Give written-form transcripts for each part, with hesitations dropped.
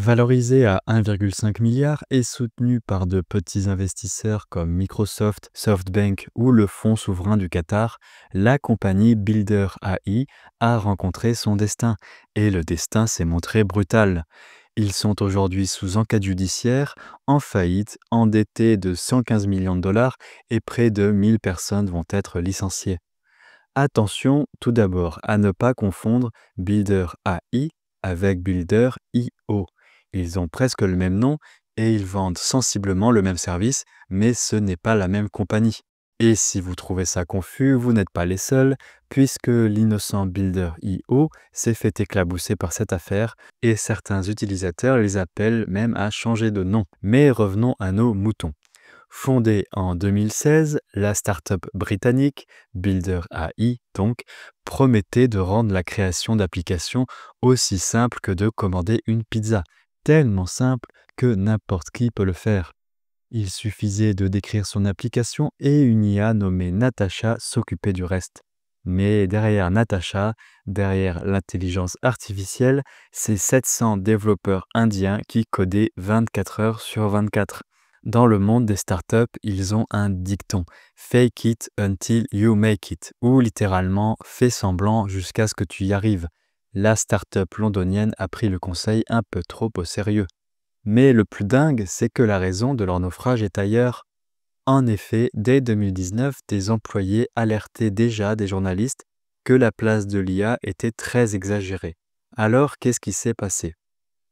Valorisée à 1,5 milliard et soutenue par de petits investisseurs comme Microsoft, SoftBank ou le fonds souverain du Qatar, la compagnie Builder AI a rencontré son destin, et le destin s'est montré brutal. Ils sont aujourd'hui sous enquête judiciaire, en faillite, endettés de 115 millions de dollars et près de 1000 personnes vont être licenciées. Attention tout d'abord à ne pas confondre Builder AI avec Builder IO. Ils ont presque le même nom et ils vendent sensiblement le même service, mais ce n'est pas la même compagnie. Et si vous trouvez ça confus, vous n'êtes pas les seuls, puisque l'innocent Builder IO s'est fait éclabousser par cette affaire et certains utilisateurs les appellent même à changer de nom. Mais revenons à nos moutons. Fondée en 2016, la start-up britannique Builder AI donc promettait de rendre la création d'applications aussi simple que de commander une pizza, tellement simple que n'importe qui peut le faire. Il suffisait de décrire son application et une IA nommée Natasha s'occupait du reste. Mais derrière Natasha, derrière l'intelligence artificielle, c'est 700 développeurs indiens qui codaient 24 heures sur 24. Dans le monde des startups, ils ont un dicton Fake it until you make it, ou littéralement fais semblant jusqu'à ce que tu y arrives. La startup londonienne a pris le conseil un peu trop au sérieux. Mais le plus dingue, c'est que la raison de leur naufrage est ailleurs. En effet, dès 2019, des employés alertaient déjà des journalistes que la place de l'IA était très exagérée. Alors, qu'est-ce qui s'est passé?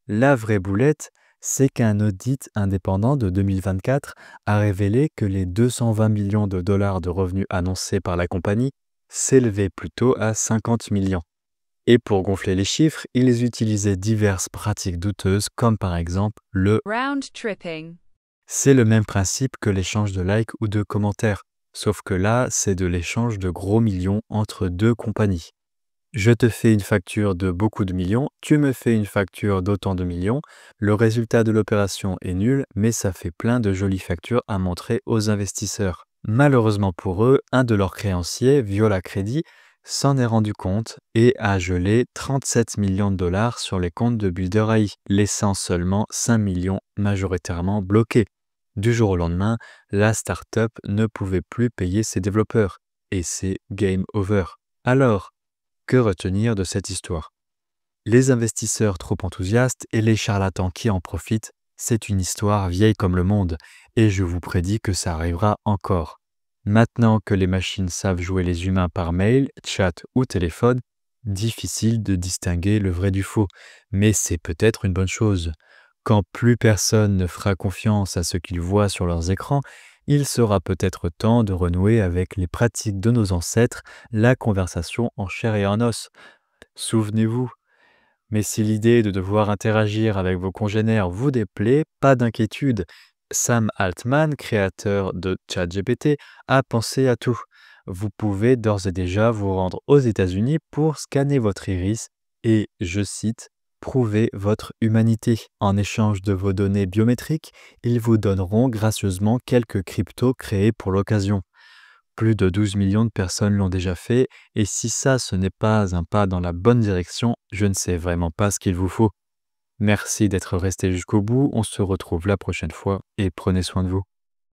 La vraie boulette, c'est qu'un audit indépendant de 2024 a révélé que les 220 millions de dollars de revenus annoncés par la compagnie s'élevaient plutôt à 50 millions. Et pour gonfler les chiffres, ils utilisaient diverses pratiques douteuses comme par exemple le round tripping. C'est le même principe que l'échange de likes ou de commentaires, sauf que là, c'est de l'échange de gros millions entre deux compagnies. Je te fais une facture de beaucoup de millions, tu me fais une facture d'autant de millions, le résultat de l'opération est nul, mais ça fait plein de jolies factures à montrer aux investisseurs. Malheureusement pour eux, un de leurs créanciers, Viola Credit, s'en est rendu compte et a gelé 37 millions de dollars sur les comptes de Builder AI, laissant seulement 5 millions majoritairement bloqués. Du jour au lendemain, la start-up ne pouvait plus payer ses développeurs, et c'est game over. Alors, que retenir de cette histoire? Les investisseurs trop enthousiastes et les charlatans qui en profitent, c'est une histoire vieille comme le monde, et je vous prédis que ça arrivera encore. Maintenant que les machines savent jouer les humains par mail, chat ou téléphone, difficile de distinguer le vrai du faux, mais c'est peut-être une bonne chose. Quand plus personne ne fera confiance à ce qu'ils voient sur leurs écrans, il sera peut-être temps de renouer avec les pratiques de nos ancêtres, la conversation en chair et en os. Souvenez-vous. Mais si l'idée de devoir interagir avec vos congénères vous déplaît, pas d'inquiétude. Sam Altman, créateur de ChatGPT, a pensé à tout. Vous pouvez d'ores et déjà vous rendre aux États-Unis pour scanner votre iris et, je cite, prouver votre humanité. En échange de vos données biométriques, ils vous donneront gracieusement quelques cryptos créés pour l'occasion. Plus de 12 millions de personnes l'ont déjà fait, et si ça, ce n'est pas un pas dans la bonne direction, je ne sais vraiment pas ce qu'il vous faut. Merci d'être resté jusqu'au bout, on se retrouve la prochaine fois, et prenez soin de vous.